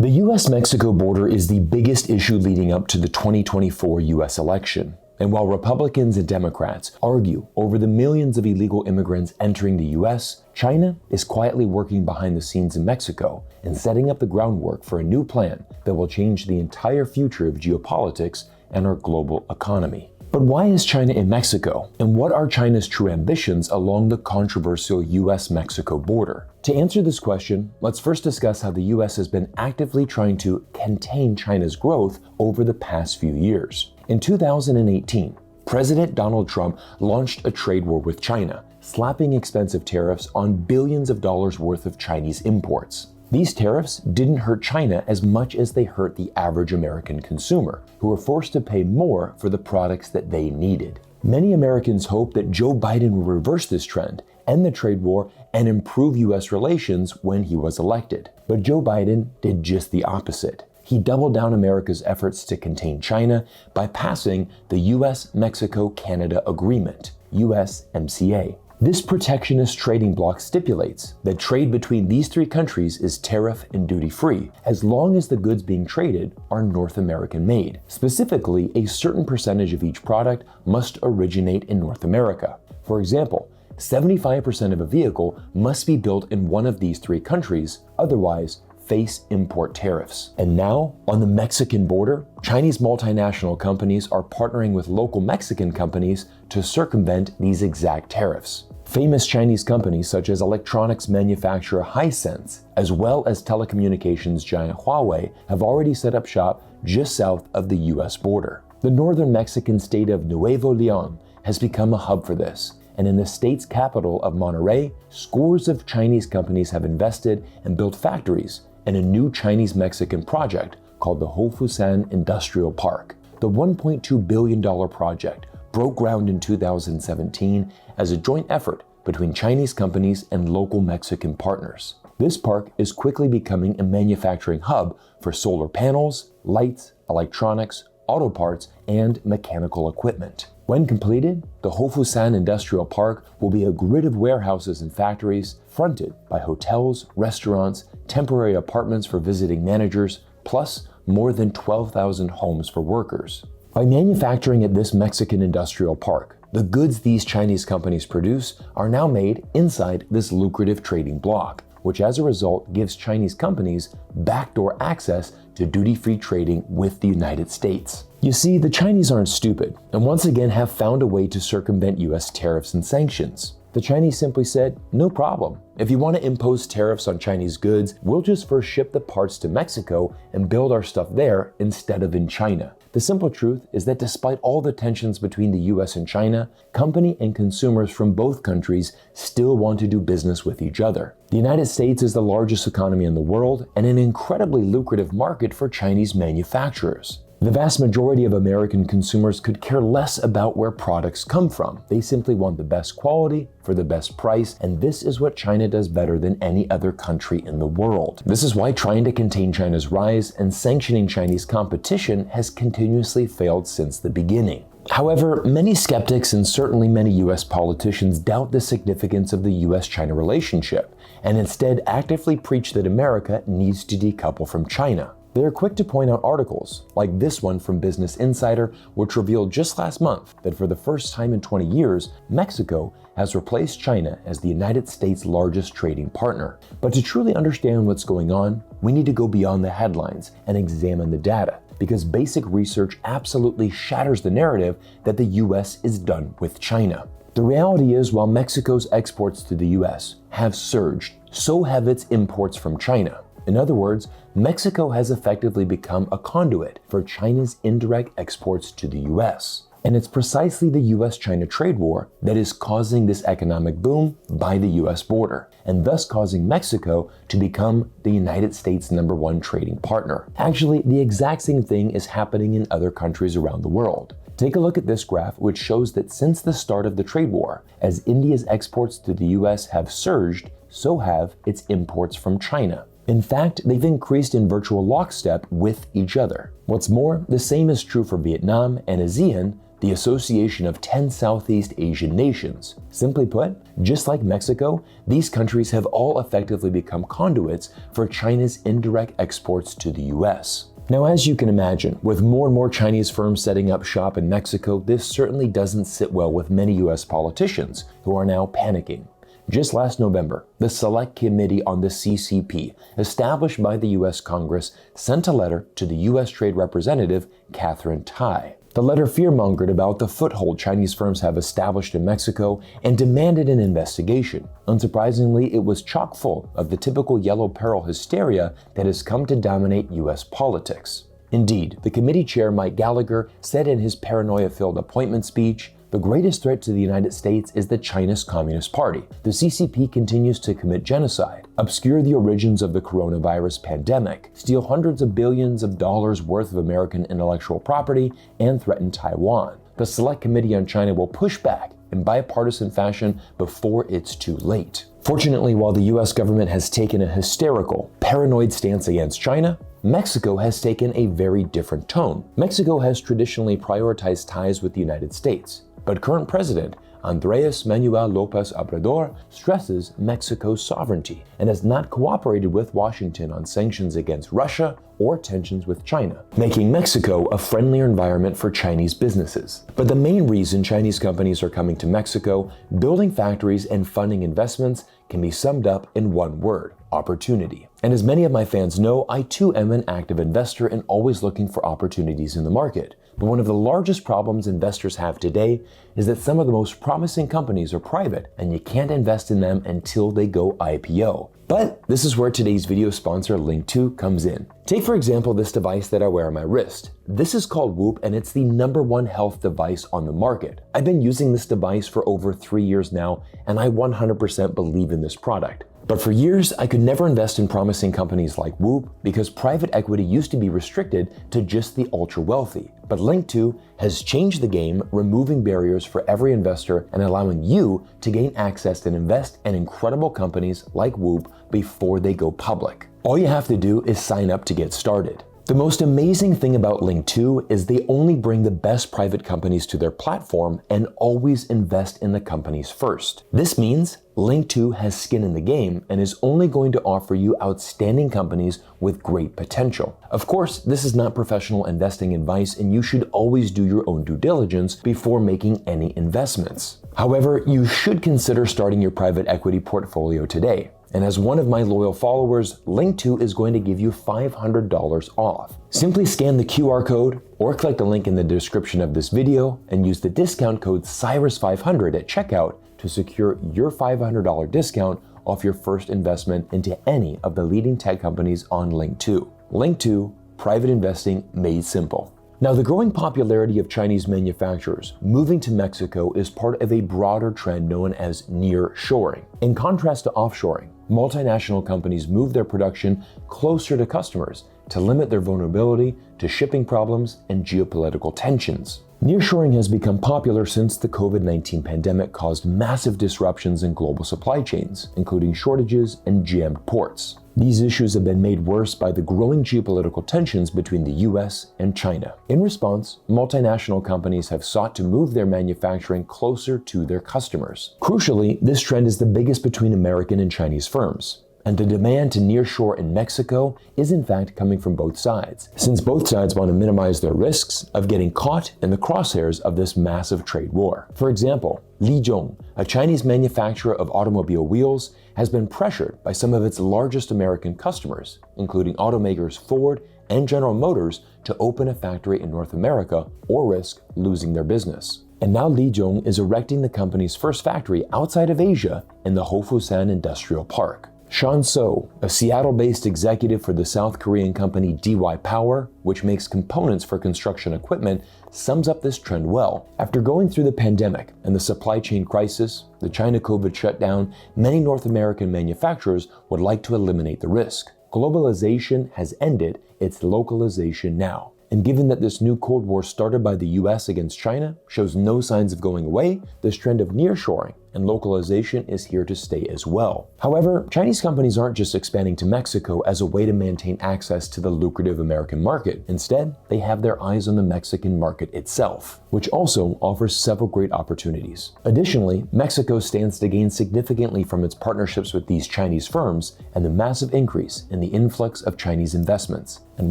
The US-Mexico border is the biggest issue leading up to the 2024 US election. And while Republicans and Democrats argue over the millions of illegal immigrants entering the US, China is quietly working behind the scenes in Mexico and setting up the groundwork for a new plan that will change the entire future of geopolitics and our global economy. But why is China in Mexico? And what are China's true ambitions along the controversial US-Mexico border? To answer this question, let's first discuss how the US has been actively trying to contain China's growth over the past few years. In 2018, President Donald Trump launched a trade war with China, slapping expensive tariffs on billions of dollars worth of Chinese imports. These tariffs didn't hurt China as much as they hurt the average American consumer, who were forced to pay more for the products that they needed. Many Americans hope that Joe Biden will reverse this trend, end the trade war, and improve US relations when he was elected. But Joe Biden did just the opposite. He doubled down America's efforts to contain China by passing the US-Mexico-Canada Agreement, USMCA. This protectionist trading bloc stipulates that trade between these three countries is tariff and duty-free, as long as the goods being traded are North American made. Specifically, a certain percentage of each product must originate in North America. For example, 75% of a vehicle must be built in one of these three countries, otherwise face import tariffs. And now, on the Mexican border, Chinese multinational companies are partnering with local Mexican companies to circumvent these exact tariffs. Famous Chinese companies such as electronics manufacturer Hisense, as well as telecommunications giant Huawei, have already set up shop just south of the US border. The northern Mexican state of Nuevo León has become a hub for this, and in the state's capital of Monterrey, scores of Chinese companies have invested and built factories in a new Chinese-Mexican project called the Hofusan Industrial Park. The $1.2 billion project broke ground in 2017 as a joint effort between Chinese companies and local Mexican partners. This park is quickly becoming a manufacturing hub for solar panels, lights, electronics, auto parts, and mechanical equipment. When completed, the Hofusan Industrial Park will be a grid of warehouses and factories fronted by hotels, restaurants, temporary apartments for visiting managers, plus more than 12,000 homes for workers. By manufacturing at this Mexican industrial park, the goods these Chinese companies produce are now made inside this lucrative trading bloc, which as a result gives Chinese companies backdoor access to duty-free trading with the United States. You see, the Chinese aren't stupid, and once again have found a way to circumvent US tariffs and sanctions. The Chinese simply said, no problem. If you want to impose tariffs on Chinese goods, we'll just first ship the parts to Mexico and build our stuff there instead of in China. The simple truth is that despite all the tensions between the US and China, company and consumers from both countries still want to do business with each other. The United States is the largest economy in the world and an incredibly lucrative market for Chinese manufacturers. The vast majority of American consumers could care less about where products come from. They simply want the best quality for the best price, and this is what China does better than any other country in the world. This is why trying to contain China's rise and sanctioning Chinese competition has continuously failed since the beginning. However, many skeptics and certainly many US politicians doubt the significance of the US-China relationship and instead actively preach that America needs to decouple from China. They are quick to point out articles, like this one from Business Insider, which revealed just last month that for the first time in 20 years, Mexico has replaced China as the United States' largest trading partner. But to truly understand what's going on, we need to go beyond the headlines and examine the data, because basic research absolutely shatters the narrative that the US is done with China. The reality is, while Mexico's exports to the US have surged, so have its imports from China. In other words, Mexico has effectively become a conduit for China's indirect exports to the US. And it's precisely the US-China trade war that is causing this economic boom by the US border, and thus causing Mexico to become the United States' #1 trading partner. Actually, the exact same thing is happening in other countries around the world. Take a look at this graph, which shows that since the start of the trade war, as India's exports to the US have surged, so have its imports from China. In fact, they've increased in virtual lockstep with each other. What's more, the same is true for Vietnam and ASEAN, the association of 10 Southeast Asian nations. Simply put, just like Mexico, these countries have all effectively become conduits for China's indirect exports to the US. Now, as you can imagine, with more and more Chinese firms setting up shop in Mexico, this certainly doesn't sit well with many US politicians who are now panicking. Just last November, the Select Committee on the CCP, established by the US Congress, sent a letter to the US Trade Representative, Katherine Tai. The letter fearmongered about the foothold Chinese firms have established in Mexico and demanded an investigation. Unsurprisingly, it was chock full of the typical yellow peril hysteria that has come to dominate US politics. Indeed, the committee chair Mike Gallagher said in his paranoia-filled appointment speech, "The greatest threat to the United States is the Chinese Communist Party. The CCP continues to commit genocide, obscure the origins of the coronavirus pandemic, steal hundreds of billions of dollars worth of American intellectual property, and threaten Taiwan. The Select Committee on China will push back in bipartisan fashion before it's too late." Fortunately, while the US government has taken a hysterical, paranoid stance against China, Mexico has taken a very different tone. Mexico has traditionally prioritized ties with the United States, but current President Andrés Manuel López Obrador stresses Mexico's sovereignty and has not cooperated with Washington on sanctions against Russia or tensions with China, making Mexico a friendlier environment for Chinese businesses. But the main reason Chinese companies are coming to Mexico, building factories and funding investments, can be summed up in one word: opportunity. And as many of my fans know, I too am an active investor and always looking for opportunities in the market. But one of the largest problems investors have today is that some of the most promising companies are private and you can't invest in them until they go IPO. But this is where today's video sponsor Linqto comes in. Take for example this device that I wear on my wrist. This is called Whoop and it's the #1 health device on the market. I've been using this device for over 3 years now and I 100% believe in this product. But for years, I could never invest in promising companies like Whoop because private equity used to be restricted to just the ultra wealthy. But Linqto has changed the game, removing barriers for every investor and allowing you to gain access and invest in incredible companies like Whoop before they go public. All you have to do is sign up to get started. The most amazing thing about Linqto is they only bring the best private companies to their platform and always invest in the companies first. This means Linqto has skin in the game and is only going to offer you outstanding companies with great potential. Of course, this is not professional investing advice and you should always do your own due diligence before making any investments. However, you should consider starting your private equity portfolio today. And as one of my loyal followers, Linqto is going to give you $500 off. Simply scan the QR code or click the link in the description of this video and use the discount code CYRUS500 at checkout to secure your $500 discount off your first investment into any of the leading tech companies on Linqto. Linqto, private investing made simple. Now, the growing popularity of Chinese manufacturers moving to Mexico is part of a broader trend known as nearshoring. In contrast to offshoring, multinational companies move their production closer to customers to limit their vulnerability to shipping problems and geopolitical tensions. Nearshoring has become popular since the COVID-19 pandemic caused massive disruptions in global supply chains, including shortages and jammed ports. These issues have been made worse by the growing geopolitical tensions between the US and China. In response, multinational companies have sought to move their manufacturing closer to their customers. Crucially, this trend is the biggest between American and Chinese firms. And the demand to nearshore in Mexico is in fact coming from both sides, since both sides want to minimize their risks of getting caught in the crosshairs of this massive trade war. For example, Linqto, a Chinese manufacturer of automobile wheels, has been pressured by some of its largest American customers, including automakers Ford and General Motors, to open a factory in North America or risk losing their business. And now Linqto is erecting the company's first factory outside of Asia in the Hofusan Industrial Park. Sean So, a Seattle-based executive for the South Korean company DY Power, which makes components for construction equipment, sums up this trend well. After going through the pandemic and the supply chain crisis, the China COVID shutdown, many North American manufacturers would like to eliminate the risk. Globalization has ended, it's localization now. And given that this new Cold War started by the US against China shows no signs of going away, this trend of nearshoring and localization is here to stay as well. However, Chinese companies aren't just expanding to Mexico as a way to maintain access to the lucrative American market. Instead, they have their eyes on the Mexican market itself, which also offers several great opportunities. Additionally, Mexico stands to gain significantly from its partnerships with these Chinese firms and the massive increase in the influx of Chinese investments. And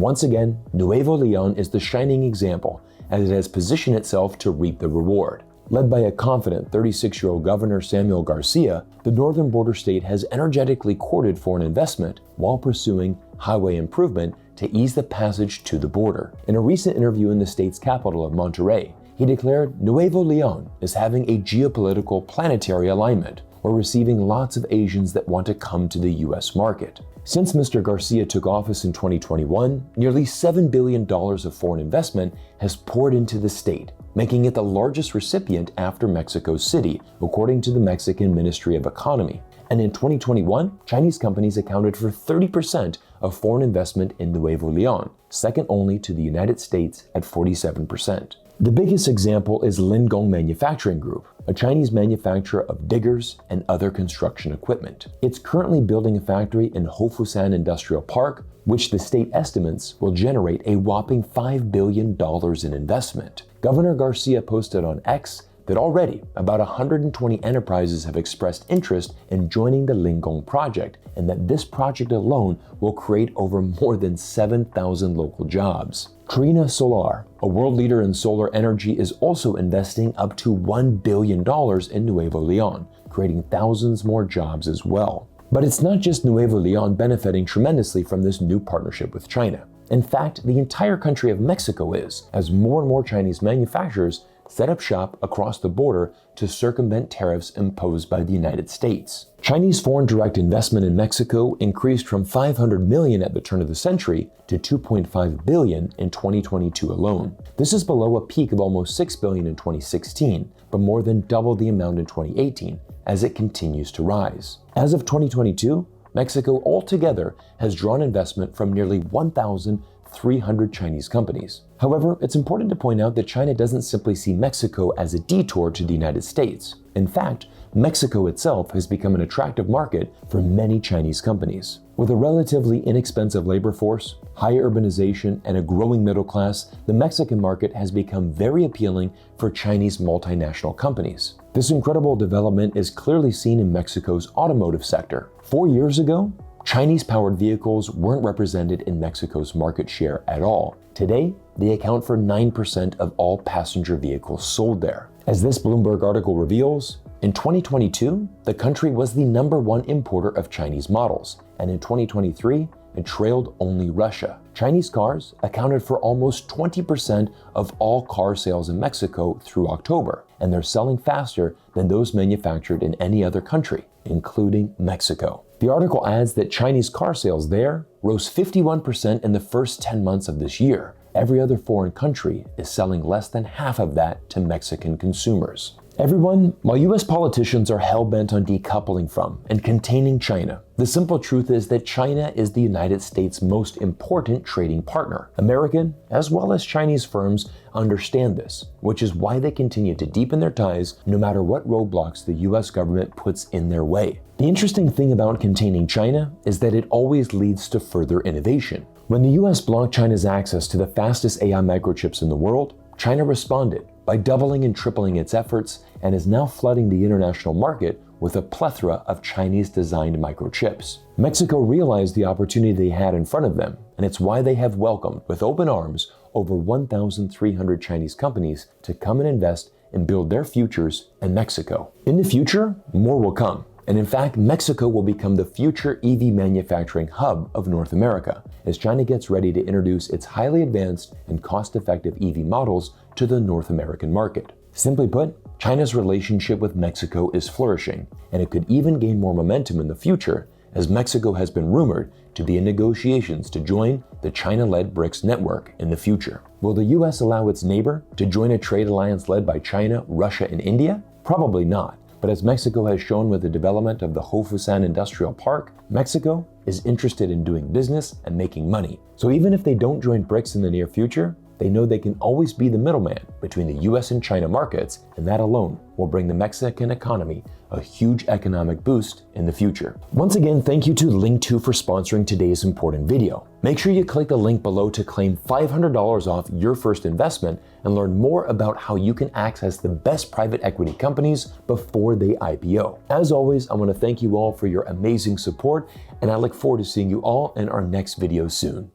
once again, Nuevo Leon is the shining example, as it has positioned itself to reap the reward. Led by a confident 36-year-old Governor Samuel Garcia, the northern border state has energetically courted foreign investment while pursuing highway improvement to ease the passage to the border. In a recent interview in the state's capital of Monterrey, he declared Nuevo Leon is having a geopolitical planetary alignment. We're receiving lots of Asians that want to come to the US market. Since Mr. Garcia took office in 2021, nearly $7 billion of foreign investment has poured into the state, making it the largest recipient after Mexico City, according to the Mexican Ministry of Economy. And in 2021, Chinese companies accounted for 30% of foreign investment in Nuevo Leon, second only to the United States at 47%. The biggest example is Linqto Manufacturing Group, a Chinese manufacturer of diggers and other construction equipment. It's currently building a factory in Hofusan Industrial Park, which the state estimates will generate a whopping $5 billion in investment. Governor Garcia posted on X that already about 120 enterprises have expressed interest in joining the Linqto project, and that this project alone will create over more than 7,000 local jobs. Trina Solar, a world leader in solar energy, is also investing up to $1 billion in Nuevo Leon, creating thousands more jobs as well. But it's not just Nuevo Leon benefiting tremendously from this new partnership with China. In fact, the entire country of Mexico is, as more and more Chinese manufacturers set up shop across the border to circumvent tariffs imposed by the United States. Chinese foreign direct investment in Mexico increased from $500 million at the turn of the century to $2.5 billion in 2022 alone. This is below a peak of almost $6 billion in 2016, but more than double the amount in 2018 as it continues to rise. As of 2022, Mexico altogether has drawn investment from nearly 1,300 Chinese companies. However, it's important to point out that China doesn't simply see Mexico as a detour to the United States. In fact, Mexico itself has become an attractive market for many Chinese companies. With a relatively inexpensive labor force, high urbanization, and a growing middle class, the Mexican market has become very appealing for Chinese multinational companies. This incredible development is clearly seen in Mexico's automotive sector. 4 years ago, Chinese-powered vehicles weren't represented in Mexico's market share at all. Today, they account for 9% of all passenger vehicles sold there. As this Bloomberg article reveals, in 2022, the country was the #1 importer of Chinese models, and in 2023, it trailed only Russia. Chinese cars accounted for almost 20% of all car sales in Mexico through October, and they're selling faster than those manufactured in any other country, including Mexico. The article adds that Chinese car sales there rose 51% in the first 10 months of this year. Every other foreign country is selling less than half of that to Mexican consumers. Everyone, while US politicians are hell-bent on decoupling from and containing China, the simple truth is that China is the United States' most important trading partner. American, as well as Chinese firms, understand this, which is why they continue to deepen their ties no matter what roadblocks the US government puts in their way. The interesting thing about containing China is that it always leads to further innovation. When the US blocked China's access to the fastest AI microchips in the world, China responded by doubling and tripling its efforts and is now flooding the international market with a plethora of Chinese-designed microchips. Mexico realized the opportunity they had in front of them, and it's why they have welcomed with open arms over 1,300 Chinese companies to come and invest and build their futures in Mexico. In the future, more will come. And in fact, Mexico will become the future EV manufacturing hub of North America as China gets ready to introduce its highly advanced and cost-effective EV models to the North American market. Simply put, China's relationship with Mexico is flourishing, and it could even gain more momentum in the future as Mexico has been rumored to be in negotiations to join the China-led BRICS network in the future. Will the US allow its neighbor to join a trade alliance led by China, Russia, and India? Probably not. But as Mexico has shown with the development of the Hofusan Industrial Park, Mexico is interested in doing business and making money. So even if they don't join BRICS in the near future, they they know they can always be the middleman between the US and China markets, and that alone will bring the Mexican economy a huge economic boost in the future. Once again, thank you to Linqto for sponsoring today's important video. Make sure you click the link below to claim $500 off your first investment and learn more about how you can access the best private equity companies before they IPO. As always, I want to thank you all for your amazing support, and I look forward to seeing you all in our next video soon.